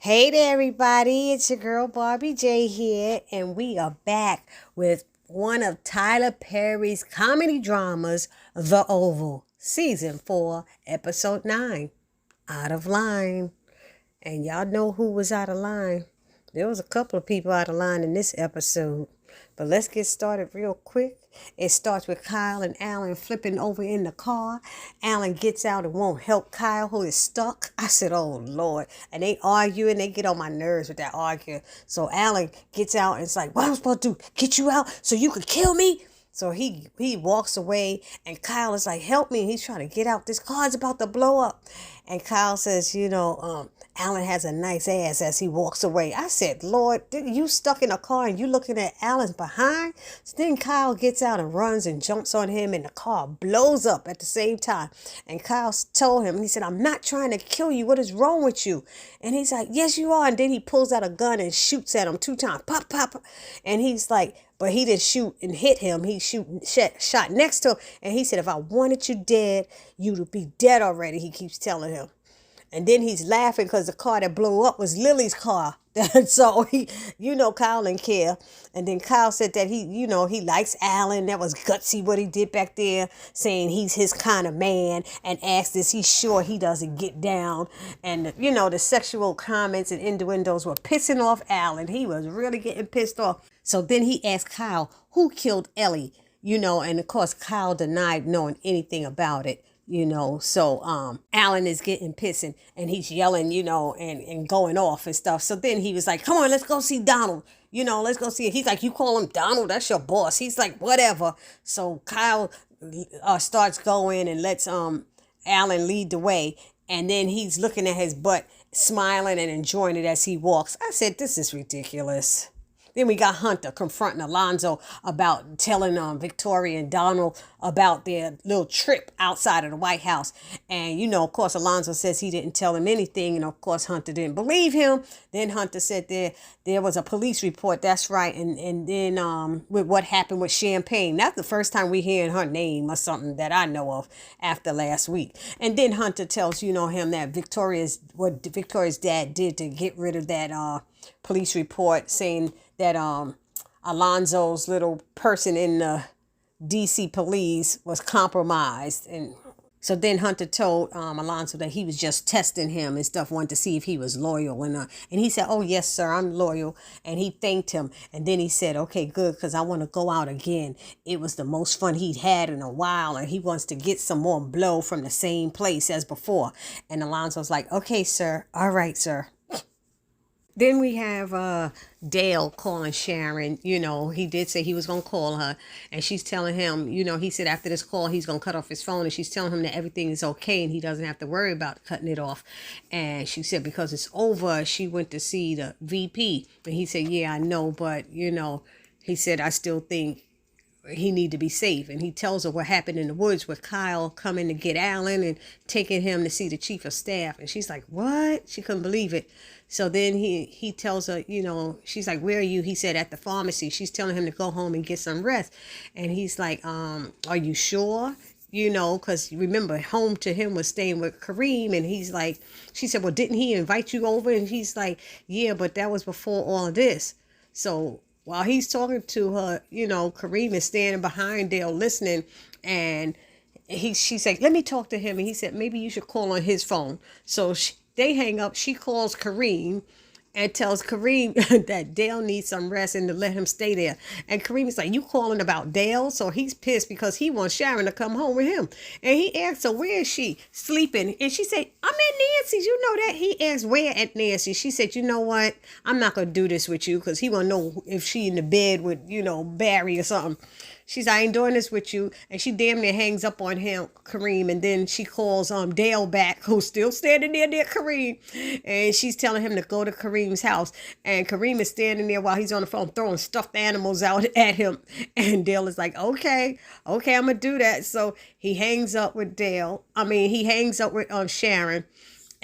Hey there, everybody. It's your girl Barbie J here, and we are back with one of Tyler Perry's comedy dramas, The Oval, Season 4, Episode 9, Out of Line. And y'all know who was out of line. There was a couple of people out of line in this episode. But let's get started real quick. It starts with Kyle and Alan flipping over in the car. Alan gets out and won't help Kyle, who is stuck. I said, oh, Lord. And they argue, and they get on my nerves with that arguing. So Alan gets out, and it's like, what am I supposed to do? Get you out so you could kill me? So he walks away, and Kyle is like, help me. He's trying to get out. This car's about to blow up. And Kyle says, Alan has a nice ass as he walks away. I said, Lord, you stuck in a car and you looking at Alan's behind? So then Kyle gets out and runs and jumps on him, and the car blows up at the same time. And Kyle told him, he said, I'm not trying to kill you. What is wrong with you? And he's like, yes, you are. And then he pulls out a gun and shoots at him 2 times. Pop, pop. And he's like, but he didn't shoot and hit him. He shot next to him. And he said, if I wanted you dead, you'd be dead already, he keeps telling him. And then he's laughing because the car that blew up was Lily's car. So Kyle didn't care. And then Kyle said that he likes Alan. That was gutsy what he did back there, saying he's his kind of man, and asked is he sure he doesn't get down. And the sexual comments and innuendos were pissing off Alan. He was really getting pissed off. So then he asked Kyle, who killed Ellie? And of course Kyle denied knowing anything about it. So Alan is getting pissed, and he's yelling, and going off and stuff. So then he was like, come on, let's go see Donald. Let's go see it. He's like, you call him Donald? That's your boss. He's like, whatever. So Kyle starts going and lets Alan lead the way. And then he's looking at his butt, smiling and enjoying it as he walks. I said, this is ridiculous. Then we got Hunter confronting Alonzo about telling Victoria and Donald about their little trip outside of the White House. And, of course, Alonzo says he didn't tell him anything. And, of course, Hunter didn't believe him. Then Hunter said there was a police report. That's right. And then with what happened with Champagne. That's the first time we hearing her name or something that I know of after last week. And then Hunter tells, him that what Victoria's dad did to get rid of that police report, saying that Alonzo's little person in the DC police was compromised. And so then Hunter told Alonzo that he was just testing him and stuff, wanted to see if he was loyal. And he said, oh, yes, sir, I'm loyal. And he thanked him. And then he said, okay, good, because I want to go out again. It was the most fun he'd had in a while, and he wants to get some more blow from the same place as before. And Alonzo's like, okay, sir. All right, sir. Then we have Dale calling Sharon. He did say he was going to call her. And she's telling him, he said after this call, he's going to cut off his phone. And she's telling him that everything is okay and he doesn't have to worry about cutting it off. And she said because it's over, she went to see the VP. And he said, yeah, I know. But, he said, I still think he need to be safe. And he tells her what happened in the woods with Kyle coming to get Alan and taking him to see the chief of staff. And she's like, what? She couldn't believe it. So then he tells her, she's like, where are you? He said, at the pharmacy. She's telling him to go home and get some rest. And he's like, are you sure? Because remember, home to him was staying with Kareem. And he's like, she said, well, didn't he invite you over? And he's like, yeah, but that was before all of this. So while he's talking to her, Kareem is standing behind Dale listening. And she's like, let me talk to him. And he said, maybe you should call on his phone. So they hang up. She calls Kareem and tells Kareem that Dale needs some rest and to let him stay there. And Kareem is like, you calling about Dale? So he's pissed because he wants Sharon to come home with him. And he asks her, where is she? Sleeping. And she said, I'm at Nancy's. You know that? He asked, where at Nancy's? She said, you know what? I'm not going to do this with you because he want to know if she in the bed with, Barry or something. She's, I ain't doing this with you. And she damn near hangs up on him, Kareem. And then she calls Dale back, who's still standing there near Kareem. And she's telling him to go to Kareem's house. And Kareem is standing there while he's on the phone throwing stuffed animals out at him. And Dale is like, okay, I'm going to do that. So he hangs up with Sharon.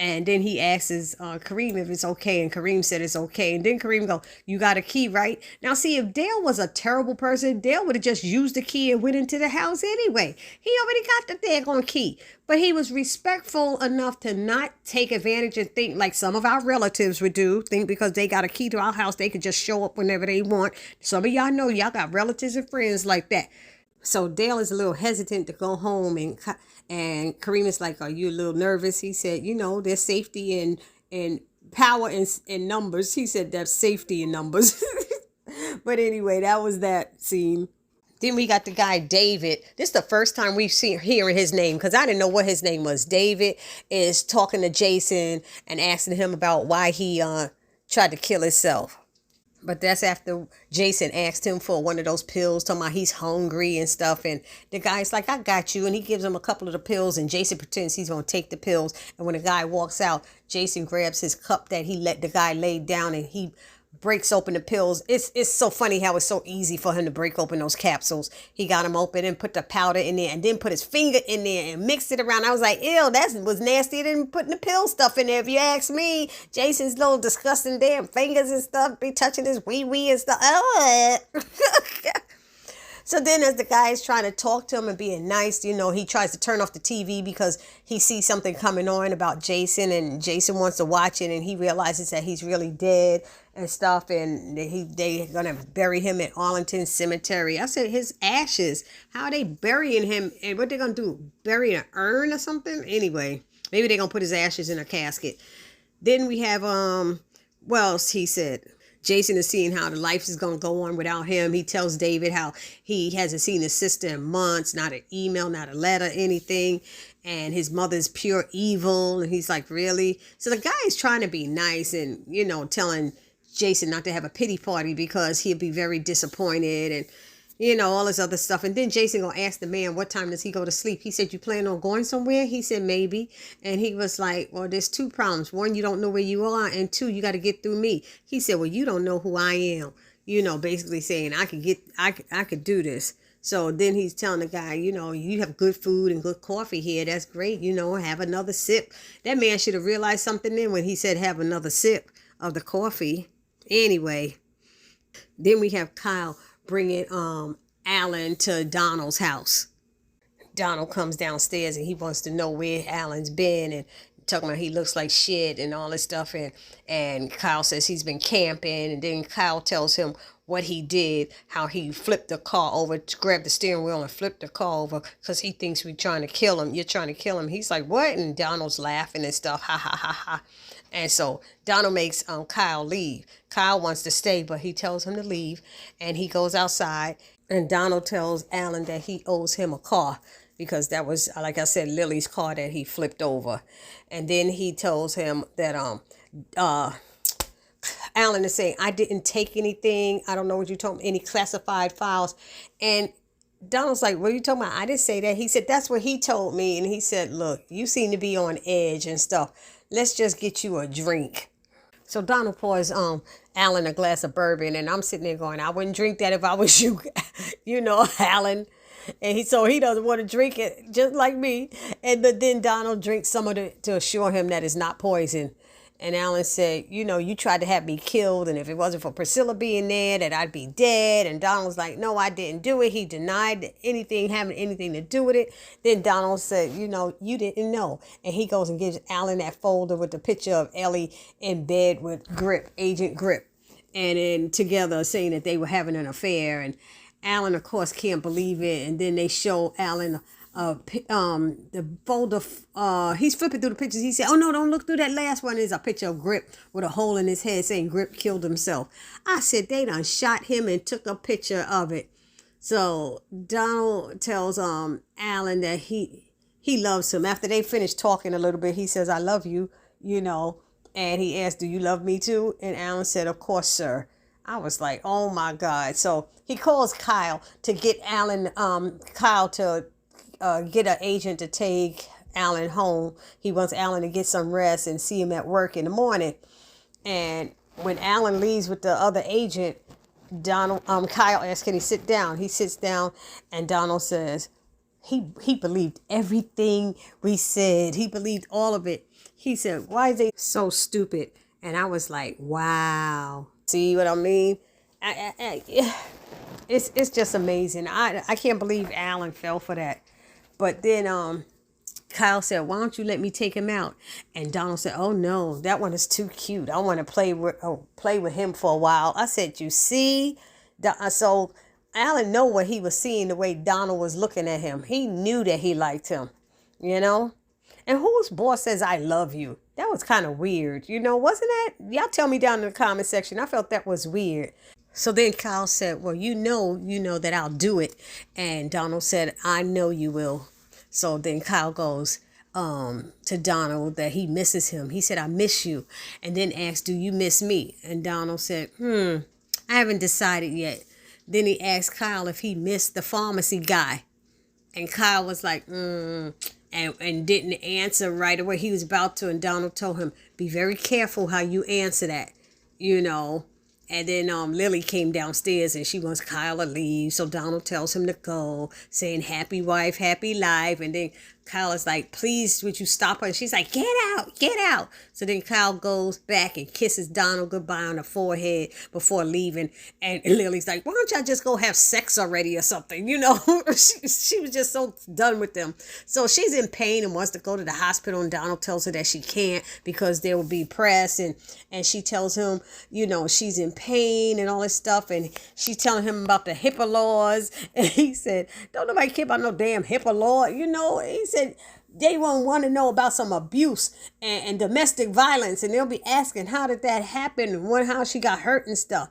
And then he asks Kareem if it's okay, and Kareem said it's okay. And then Kareem go, "You got a key, right?" Now, see, if Dale was a terrible person, Dale would have just used the key and went into the house anyway. He already got the daggone key. But he was respectful enough to not take advantage and think like some of our relatives would do. Think because they got a key to our house, they could just show up whenever they want. Some of y'all know y'all got relatives and friends like that. So Dale is a little hesitant to go home, and Kareem is like, "Are you a little nervous?" He said, "There's safety in power in numbers." He said, "There's safety in numbers." But anyway, that was that scene. Then we got the guy David. This is the first time we've seen hearing his name because I didn't know what his name was. David is talking to Jason and asking him about why he tried to kill himself. But that's after Jason asked him for one of those pills, talking about he's hungry and stuff. And the guy's like, "I got you." And he gives him a couple of the pills, and Jason pretends he's going to take the pills. And when the guy walks out, Jason grabs his cup that he let the guy lay down, and he breaks open the pills. It's so funny how it's so easy for him to break open those capsules. He got them open and put the powder in there and then put his finger in there and mixed it around. I was like, ew, that was nastier than putting the pill stuff in there. If you ask me, Jason's little disgusting damn fingers and stuff be touching his wee and stuff. So then as the guy is trying to talk to him and being nice, he tries to turn off the TV because he sees something coming on about Jason, and Jason wants to watch it, and he realizes that he's really dead and stuff, and they're going to bury him at Arlington Cemetery. I said, his ashes, how are they burying him, and what they going to do, bury an urn or something? Anyway, maybe they're going to put his ashes in a casket. Then we have, well, he said, Jason is seeing how the life is going to go on without him. He tells David how he hasn't seen his sister in months, not an email, not a letter, anything. And his mother's pure evil. And he's like, really? So the guy is trying to be nice and, telling Jason not to have a pity party because he'll be very disappointed and, all this other stuff. And then Jason gonna ask the man, what time does he go to sleep? He said, "You plan on going somewhere?" He said, "Maybe." And he was like, "Well, there's two problems. One, you don't know where you are. And two, you got to get through me." He said, "Well, you don't know who I am." Basically saying I could do this. So then he's telling the guy, you have good food and good coffee here. That's great. Have another sip. That man should have realized something then when he said have another sip of the coffee. Anyway, then we have Kyle bringing Alan to Donald's house. Donald comes downstairs and he wants to know where Alan's been and talking about he looks like shit and all this stuff. And Kyle says he's been camping. And then Kyle tells him what he did, how he flipped the car over, grabbed the steering wheel and flipped the car over because he thinks we're trying to kill him. You're trying to kill him. He's like, "What?" And Donald's laughing and stuff. Ha, ha, ha, ha. And so Donald makes Kyle leave. Kyle wants to stay, but he tells him to leave. And he goes outside. And Donald tells Alan that he owes him a car because that was, like I said, Lily's car that he flipped over. And then he tells him that Alan is saying, "I didn't take anything. I don't know what you told me, any classified files." And Donald's like, "What are you talking about? I didn't say that." He said, "That's what he told me." And he said, "Look, you seem to be on edge and stuff. Let's just get you a drink." So Donald pours Alan a glass of bourbon, and I'm sitting there going, "I wouldn't drink that if I was you," Alan. And he doesn't want to drink it, just like me. But then Donald drinks some of it to assure him that it's not poison. And Alan said, "You tried to have me killed, and if it wasn't for Priscilla being there, that I'd be dead." And Donald's like, "No, I didn't do it." He denied having anything to do with it. Then Donald said, "You didn't know." And he goes and gives Alan that folder with the picture of Ellie in bed with Agent Grip. And then together saying that they were having an affair. And Alan, of course, can't believe it. And then they show Alan the folder, he's flipping through the pictures. He said, "Oh no, don't look through that last one." Is a picture of Grip with a hole in his head saying Grip killed himself. I said, they done shot him and took a picture of it. So Donald tells Alan that he loves him. After they finish talking a little bit, he says, "I love you," and he asked, "Do you love me too?" And Alan said, "Of course, sir." I was like, oh my God. So he calls Kyle to get Kyle to get an agent to take Alan home. He wants Alan to get some rest and see him at work in the morning. And when Alan leaves with the other agent, Kyle asks, "Can he sit down?" He sits down, and Donald says, he believed everything we said. He believed all of it. He said, why is they so stupid? And I was like, wow. See what I mean? It's just amazing. I can't believe Alan fell for that. But then Kyle said, why don't you let me take him out? And Donald said, oh no, that one is too cute. I want to play with him for a while. I said, you see? So Alan know what he was seeing, the way Donald was looking at him. He knew that he liked him, you know? And whose boss says, I love you? That was kind of weird, wasn't it? Y'all tell me down in the comment section. I felt that was weird. So then Kyle said, well, you know that I'll do it. And Donald said, I know you will. So then Kyle goes to Donald that he misses him. He said, I miss you. And then asked, do you miss me? And Donald said, I haven't decided yet. Then he asked Kyle if he missed the pharmacy guy. And Kyle was like, and didn't answer right away. He was about to, and Donald told him, be very careful how you answer that, And then Lily came downstairs and she wants Kyle to leave. So Donald tells him to go, saying happy wife, happy life. And then Kyle is like, please, would you stop her? And she's like, get out, get out. So then Kyle goes back and kisses Donald goodbye on the forehead before leaving. And Lily's like, why don't y'all just go have sex already or something? She was just so done with them. So she's in pain and wants to go to the hospital. And Donald tells her that she can't because there will be press. And she tells him, she's in pain and all this stuff. And she's telling him about the HIPAA laws. And he said, don't nobody care about no damn HIPAA law. He said, they won't want to know about some abuse and domestic violence. And they'll be asking, how did that happen? And how she got hurt and stuff.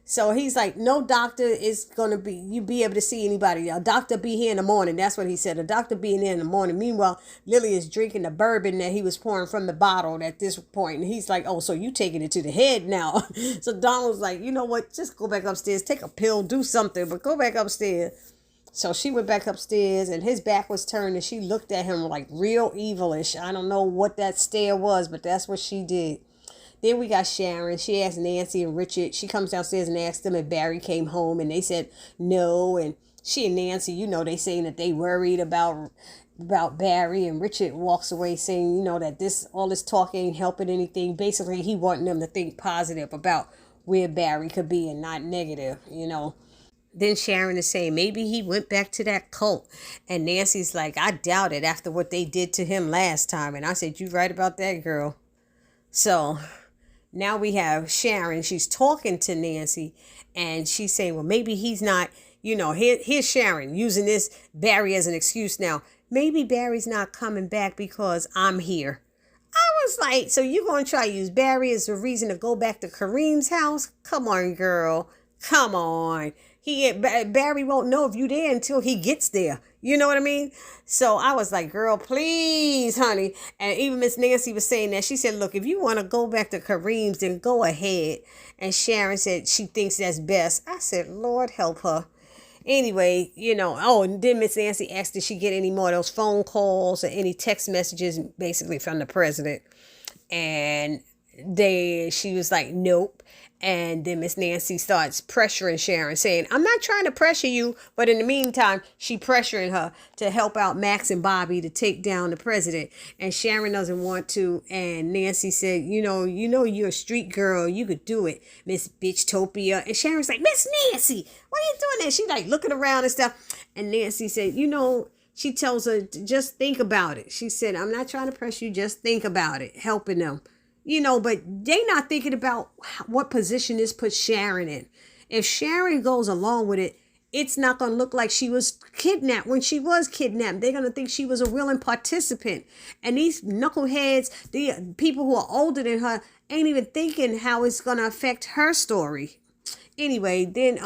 So he's like, no doctor is going to be able to see anybody. A doctor be here in the morning. That's what he said. A doctor being there in the morning. Meanwhile, Lily is drinking the bourbon that he was pouring from the bottle at this point. And he's like, oh, so you taking it to the head now. So Donald's like, you know what? Just go back upstairs. Take a pill. Do something. But go back upstairs. So she went back upstairs and his back was turned and she looked at him like real evilish. I don't know what that stare was, but that's what she did. Then we got Sharon. She asked Nancy and Richard. She comes downstairs and asked them if Barry came home. And they said no. And she and Nancy, they saying that they worried about Barry. And Richard walks away saying, that all this talk ain't helping anything. Basically, he wanting them to think positive about where Barry could be and not negative, Then Sharon is saying maybe he went back to that cult. And Nancy's like, I doubt it after what they did to him last time. And I said, you right about that, girl. So now we have Sharon. She's talking to Nancy and she's saying, well, maybe he's not, here's Sharon using this Barry as an excuse now. Maybe Barry's not coming back because I'm here. I was like, so you're going to try to use Barry as a reason to go back to Kareem's house? Come on, girl. Come on. Barry won't know if you're there until he gets there. You know what I mean? So I was like, girl, please, honey. And even Miss Nancy was saying that. She said, look, if you want to go back to Kareem's, then go ahead. And Sharon said she thinks that's best. I said, Lord, help her. Anyway, and then Miss Nancy asked, did she get any more of those phone calls or any text messages basically from the president? And she was like, nope. And then Miss Nancy starts pressuring Sharon, saying, I'm not trying to pressure you. But in the meantime, she pressuring her to help out Max and Bobby to take down the president. And Sharon doesn't want to. And Nancy said, you're a street girl. You could do it, Miss Bitchtopia. And Sharon's like, Miss Nancy, why are you doing that? She's like looking around and stuff. And Nancy said, she tells her, just think about it. She said, I'm not trying to press you. Just think about it. Helping them. But they not thinking about what position this puts Sharon in. If Sharon goes along with it, it's not going to look like she was kidnapped. When she was kidnapped, they're going to think she was a willing participant. And these knuckleheads, the people who are older than her, ain't even thinking how it's going to affect her story. Anyway, then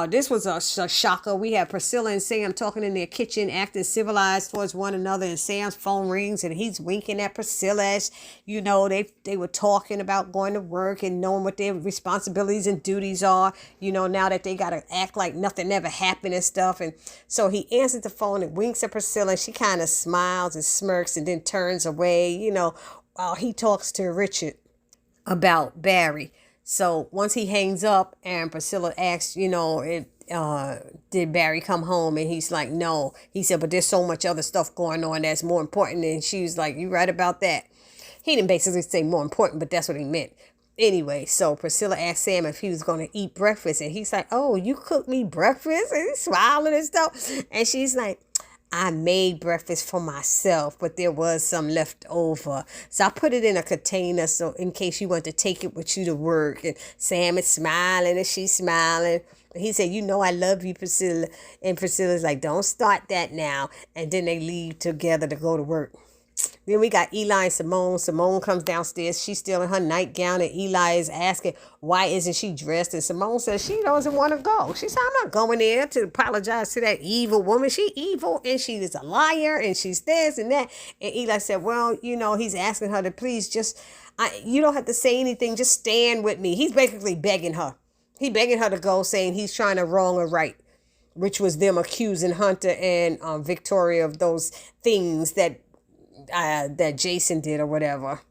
this was a shocker. We had Priscilla and Sam talking in their kitchen, acting civilized towards one another, and Sam's phone rings and he's winking at Priscilla. They were talking about going to work and knowing what their responsibilities and duties are, now that they got to act like nothing ever happened and stuff. And so he answers the phone and winks at Priscilla, and she kind of smiles and smirks and then turns away, while he talks to Richard about Barry. So once he hangs up and Priscilla asks, did Barry come home? And he's like, no. He said, but there's so much other stuff going on that's more important. And she was like, you right about that. He didn't basically say more important, but that's what he meant. Anyway, so Priscilla asked Sam if he was going to eat breakfast. And he's like, oh, you cooked me breakfast? And he's smiling and stuff. And she's like, I made breakfast for myself, but there was some left over. So I put it in a container so in case you want to take it with you to work. And Sam is smiling and she's smiling. And he said, you know I love you, Priscilla. And Priscilla's like, don't start that now. And then they leave together to go to work. Then we got Eli and Simone. Simone comes downstairs. She's still in her nightgown, and Eli is asking, why isn't she dressed? And Simone says she doesn't want to go. She said, I'm not going there to apologize to that evil woman. She evil, and she is a liar, and she's this and that. And Eli said, well, you know, he's asking her to please just, you don't have to say anything. Just stand with me. He's basically begging her. He begging her to go, saying he's trying to wrong her right, which was them accusing Hunter and Victoria of those things that Jason did or whatever.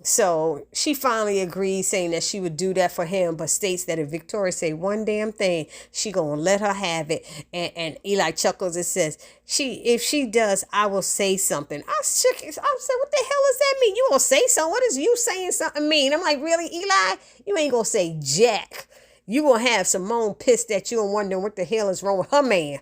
So she finally agrees, saying that she would do that for him, but states that if Victoria say one damn thing, she gonna let her have it. And Eli chuckles and says, if she does, I will say something. I said, what the hell does that mean? You gonna say something? What does you saying something mean? I'm like, really, Eli? You ain't gonna say jack. You gonna have Simone pissed at you and wondering what the hell is wrong with her man.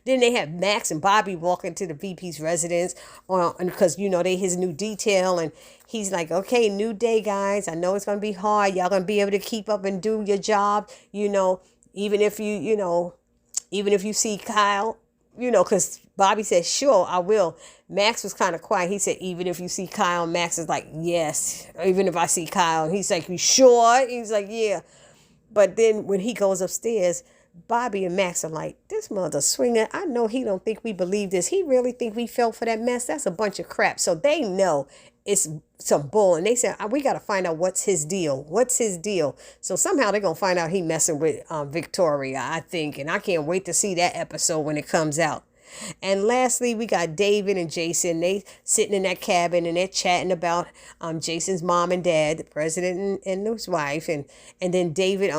Then they have Max and Bobby walking to the VP's residence because, you know, they his new detail. And he's like, okay, new day, guys. I know it's going to be hard. Y'all going to be able to keep up and do your job, you know, even if you see Kyle, you know, because Bobby said, sure, I will. Max was kind of quiet. He said, even if you see Kyle. Max is like, yes, even if I see Kyle. He's like, you sure? He's like, yeah. But then when he goes upstairs, Bobby and Max are like, this mother swinger, I know he don't think we believe this. He really think we fell for that mess. That's a bunch of crap. So they know it's some bull. And they said, we got to find out what's his deal. What's his deal? So somehow they're going to find out he messing with Victoria, I think. And I can't wait to see that episode when it comes out. And lastly, we got David and Jason. They sitting in that cabin and they're chatting about Jason's mom and dad, the president and his wife. And then David,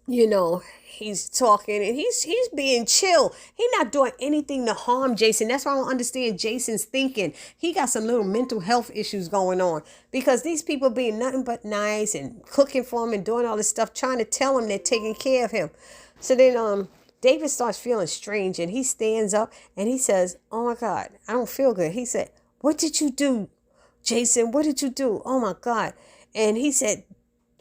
you know, he's talking and he's being chill. He's not doing anything to harm Jason. That's why I don't understand Jason's thinking. He got some little mental health issues going on because these people being nothing but nice and cooking for him and doing all this stuff, trying to tell him they're taking care of him. So then David starts feeling strange and he stands up and he says, oh my God, I don't feel good. He said, what did you do, Jason? What did you do? Oh my God. And he said,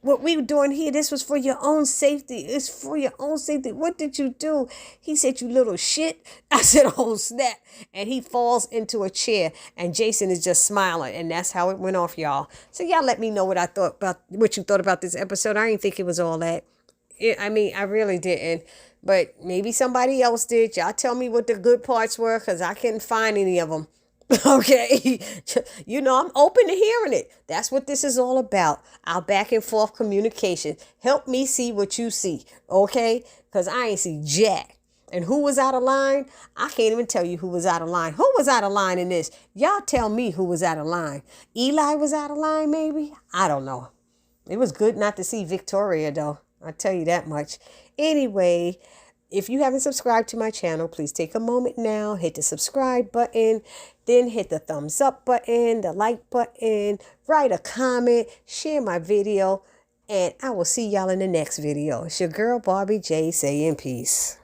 what we were doing here, this was for your own safety. It's for your own safety. What did you do? He said, you little shit. I said, oh, snap. And he falls into a chair and Jason is just smiling. And that's how it went off, y'all. So y'all let me know what you thought about this episode. I didn't think it was all that. I really didn't. But maybe somebody else did. Y'all tell me what the good parts were because I couldn't find any of them. Okay, you know, I'm open to hearing it. That's what this is all about. Our back and forth communication. Help me see what you see, okay? Because I ain't see jack. And who was out of line? I can't even tell you who was out of line. Who was out of line in this? Y'all tell me who was out of line. Eli was out of line, maybe? I don't know. It was good not to see Victoria, though. I'll tell you that much. Anyway, if you haven't subscribed to my channel, please take a moment now, hit the subscribe button, then hit the thumbs up button, the like button, write a comment, share my video, and I will see y'all in the next video. It's your girl, Barbie J, saying peace.